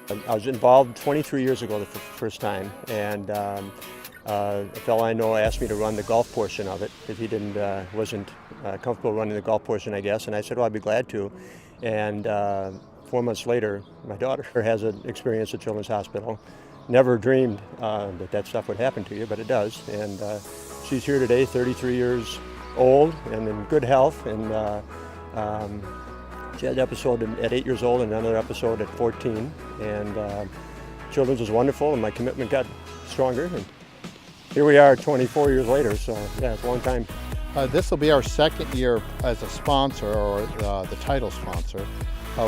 I was involved 23 years ago the first time, and a fellow I know asked me to run the golf portion of it because he wasn't comfortable running the golf portion, I guess, and I said, well, I'd be glad to. And 4 months later, my daughter has an experience at Children's Hospital. Never dreamed that stuff would happen to you, but it does. And she's here today, 33 years old and in good health. And she had an episode at 8 years old and another episode at 14. And Children's was wonderful, and my commitment got stronger. And here we are 24 years later, so yeah, it's a long time. This will be our second year as a sponsor, or the title sponsor.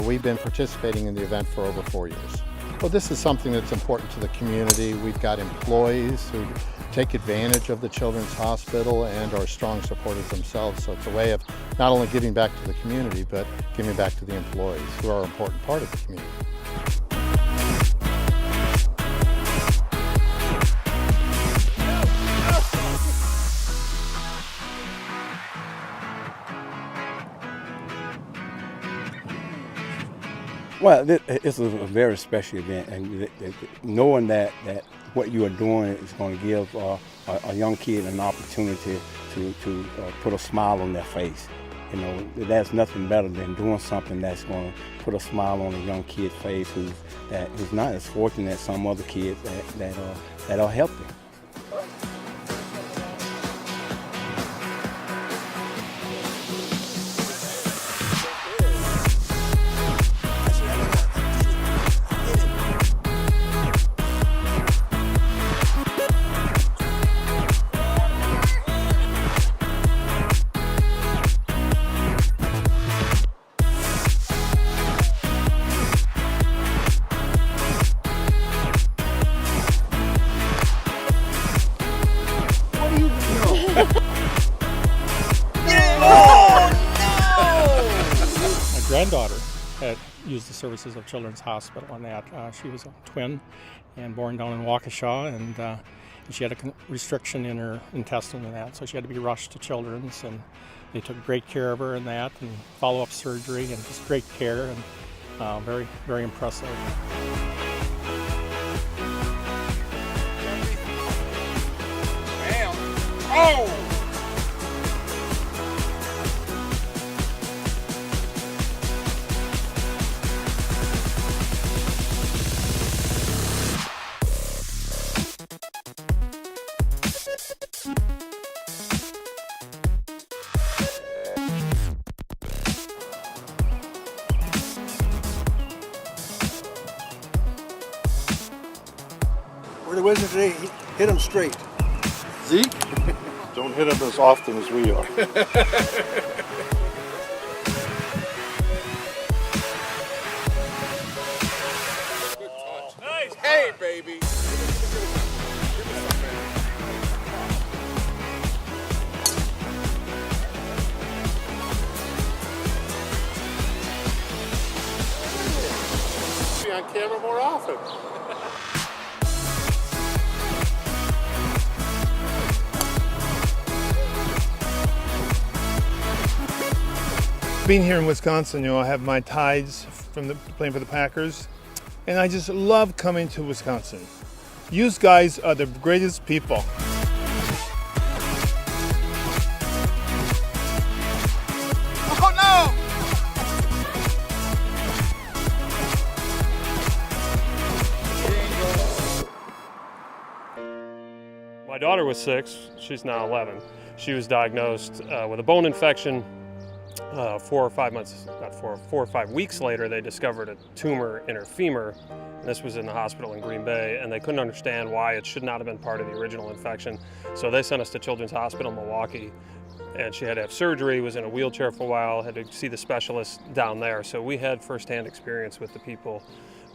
We've been participating in the event for over 4 years. Well, this is something that's important to the community. We've got employees who take advantage of the Children's Hospital and are strong supporters themselves. So it's a way of not only giving back to the community, but giving back to the employees who are an important part of the community. Well, it's a very special event, and knowing that what you are doing is going to give a young kid an opportunity to put a smile on their face. You know, there's nothing better than doing something that's going to put a smile on a young kid's face who's not as fortunate as some other kids that are healthy. My granddaughter had used the services of Children's Hospital, and that she was a twin and born down in Waukesha, and she had a restriction in her intestine and that, so she had to be rushed to Children's, and they took great care of her in that, and follow-up surgery, and just great care, and very, very impressive. Oh! We're the Wizards today. Hit them straight. Zeke, don't hit them as often as we are. Nice. Hey, baby. Be on camera more often. Being here in Wisconsin, I have my ties from playing for the Packers, and I just love coming to Wisconsin. You guys are the greatest people. Oh, no! My daughter was 6, she's now 11. She was diagnosed with a bone infection 4 or 5 months, not 4 or 5 weeks later. They discovered a tumor in her femur. This was in the hospital in Green Bay, and they couldn't understand why it should not have been part of the original infection. So they sent us to Children's Hospital in Milwaukee, and she had to have surgery, was in a wheelchair for a while, had to see the specialist down there. So we had firsthand experience with the people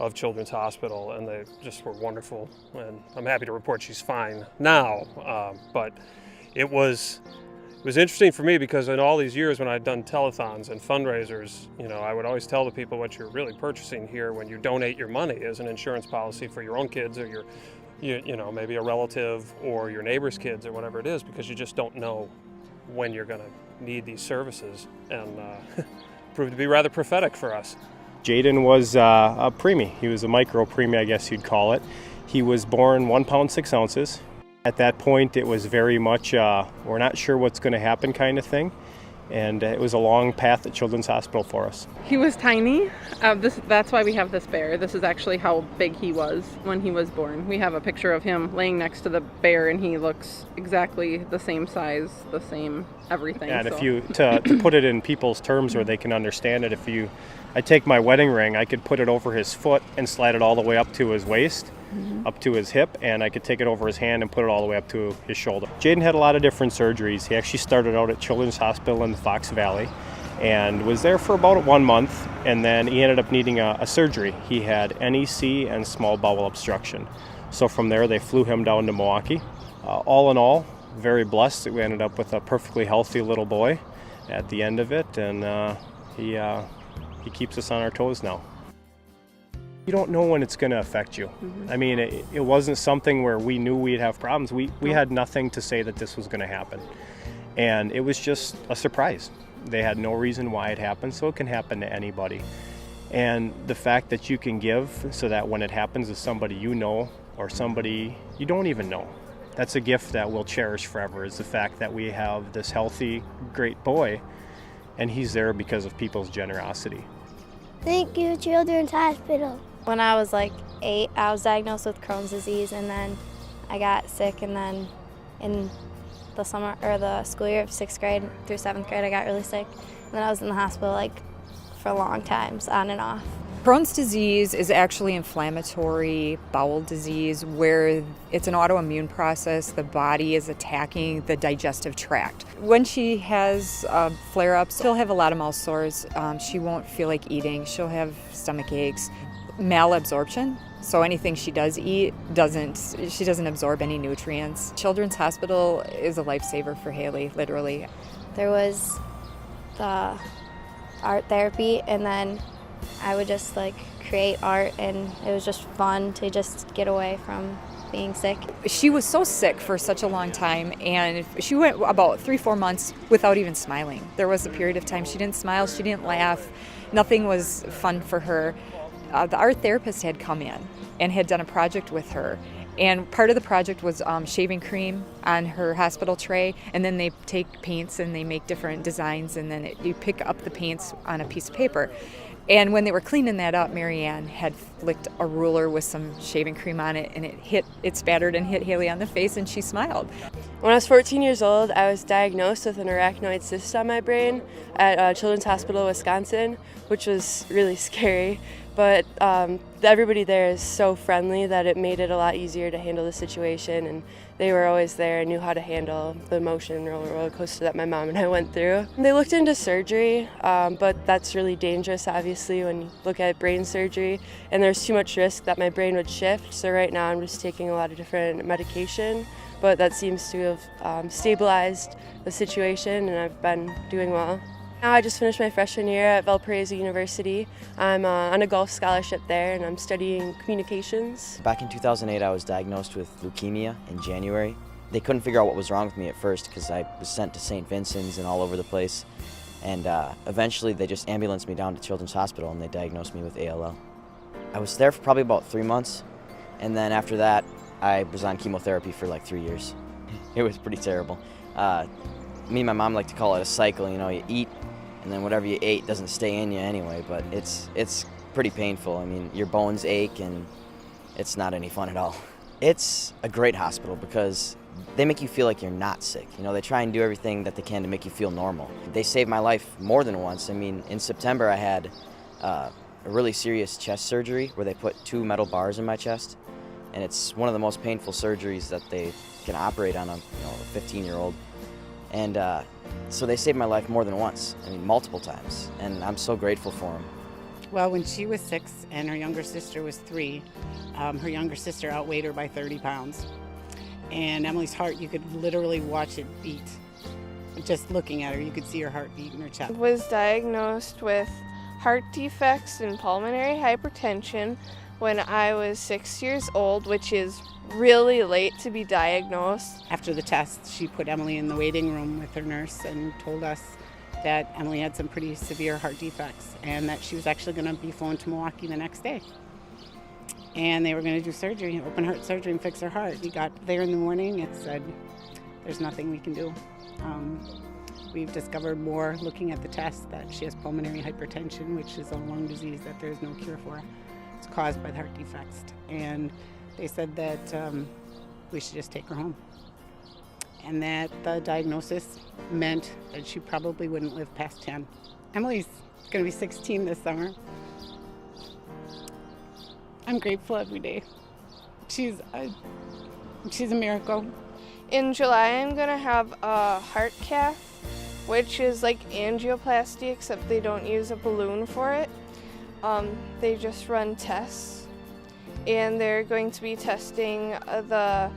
of Children's Hospital, and they just were wonderful. And I'm happy to report she's fine now, but it was interesting for me because in all these years when I'd done telethons and fundraisers, you know, I would always tell the people what you're really purchasing here when you donate your money is an insurance policy for your own kids or you know, maybe a relative or your neighbor's kids or whatever it is, because you just don't know when you're going to need these services, and proved to be rather prophetic for us. Jaden was a preemie. He was a micro preemie, I guess you'd call it. He was born 1 pound 6 ounces. At that point, it was very much we're not sure what's going to happen kind of thing. And it was a long path at Children's Hospital for us. He was tiny. That's why we have this bear. This is actually how big he was when he was born. We have a picture of him laying next to the bear, and he looks exactly the same size, the same everything. And so. if you to put it in people's terms where they can understand it, I take my wedding ring, I could put it over his foot and slide it all the way up to his waist, up to his hip, and I could take it over his hand and put it all the way up to his shoulder. Jaden had a lot of different surgeries. He actually started out at Children's Hospital in the Fox Valley and was there for about 1 month, and then he ended up needing a surgery. He had NEC and small bowel obstruction. So from there they flew him down to Milwaukee. All in all, very blessed that we ended up with a perfectly healthy little boy at the end of it, and he keeps us on our toes now. You don't know when it's going to affect you. I mean, it wasn't something where we knew we'd have problems. We had nothing to say that this was going to happen. And it was just a surprise. They had no reason why it happened, so it can happen to anybody. And the fact that you can give so that when it happens to somebody you know or somebody you don't even know, that's a gift that we'll cherish forever, is the fact that we have this healthy, great boy, and he's there because of people's generosity. Thank you, Children's Hospital. When I was like 8, I was diagnosed with Crohn's disease, and then I got sick, and then in the summer or the school year of 6th grade through 7th grade, I got really sick. And then I was in the hospital like for long times, on and off. Crohn's disease is actually inflammatory bowel disease where it's an autoimmune process. The body is attacking the digestive tract. When she has flare-ups, she'll have a lot of mouth sores. She won't feel like eating. She'll have stomach aches. Malabsorption, so anything she does eat she doesn't absorb any nutrients. Children's Hospital is a lifesaver for Haley, literally. There was the art therapy, and then I would just like create art, and it was just fun to just get away from being sick. She was so sick for such a long time, and she went about 3-4 months without even smiling. There was a period of time she didn't smile, she didn't laugh, nothing was fun for her. The art therapist had come in and had done a project with her, and part of the project was shaving cream on her hospital tray, and then they take paints and they make different designs, and then you pick up the paints on a piece of paper. And when they were cleaning that up, Marianne had flicked a ruler with some shaving cream on it, and it spattered and hit Haley on the face, and she smiled. When I was 14 years old, I was diagnosed with an arachnoid cyst on my brain at Children's Hospital, Wisconsin, which was really scary. But everybody there is so friendly that it made it a lot easier to handle the situation, and they were always there and knew how to handle the emotion roller coaster that my mom and I went through. They looked into surgery, but that's really dangerous, obviously, when you look at brain surgery, and there's too much risk that my brain would shift. So right now I'm just taking a lot of different medication, but that seems to have stabilized the situation, and I've been doing well. Now I just finished my freshman year at Valparaiso University. I'm on a golf scholarship there, and I'm studying communications. Back in 2008, I was diagnosed with leukemia in January. They couldn't figure out what was wrong with me at first because I was sent to St. Vincent's and all over the place. And eventually they just ambulanced me down to Children's Hospital, and they diagnosed me with ALL. I was there for probably about 3 months, and then after that, I was on chemotherapy for like 3 years. It was pretty terrible. Me and my mom like to call it a cycle. You know, you eat, and then whatever you ate doesn't stay in you anyway, but it's pretty painful. I mean, your bones ache, and it's not any fun at all. It's a great hospital because they make you feel like you're not sick. You know, they try and do everything that they can to make you feel normal. They saved my life more than once. I mean, in September I had a really serious chest surgery where they put 2 metal bars in my chest, and it's one of the most painful surgeries that they can operate on a 15-year-old. And so they saved my life more than once, I mean multiple times, and I'm so grateful for them. Well, when she was 6 and her younger sister was 3, her younger sister outweighed her by 30 pounds. And Emily's heart, you could literally watch it beat. Just looking at her, you could see her heart beat in her chest. I was diagnosed with heart defects and pulmonary hypertension when I was 6 years old, which is really late to be diagnosed. After the test, she put Emily in the waiting room with her nurse and told us that Emily had some pretty severe heart defects and that she was actually going to be flown to Milwaukee the next day. And they were going to do surgery, open heart surgery, and fix her heart. We got there in the morning and said, there's nothing we can do. We've discovered more looking at the test that she has pulmonary hypertension, which is a lung disease that there is no cure for. It's caused by the heart defects. And they said that we should just take her home. And that the diagnosis meant that she probably wouldn't live past 10. Emily's going to be 16 this summer. I'm grateful every day. She's a miracle. In July, I'm going to have a heart cath, which is like angioplasty, except they don't use a balloon for it. They just run tests, and they're going to be testing the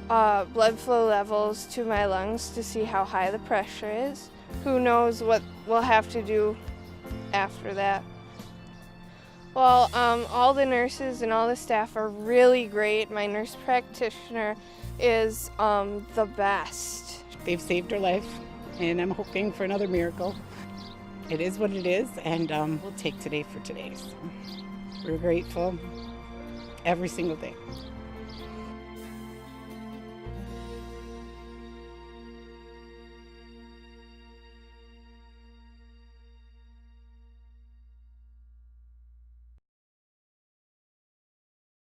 blood flow levels to my lungs to see how high the pressure is. Who knows what we'll have to do after that. Well, all the nurses and all the staff are really great. My nurse practitioner is the best. They've saved her life, and I'm hoping for another miracle. It is what it is, and we'll take today for today. So we're grateful every single day.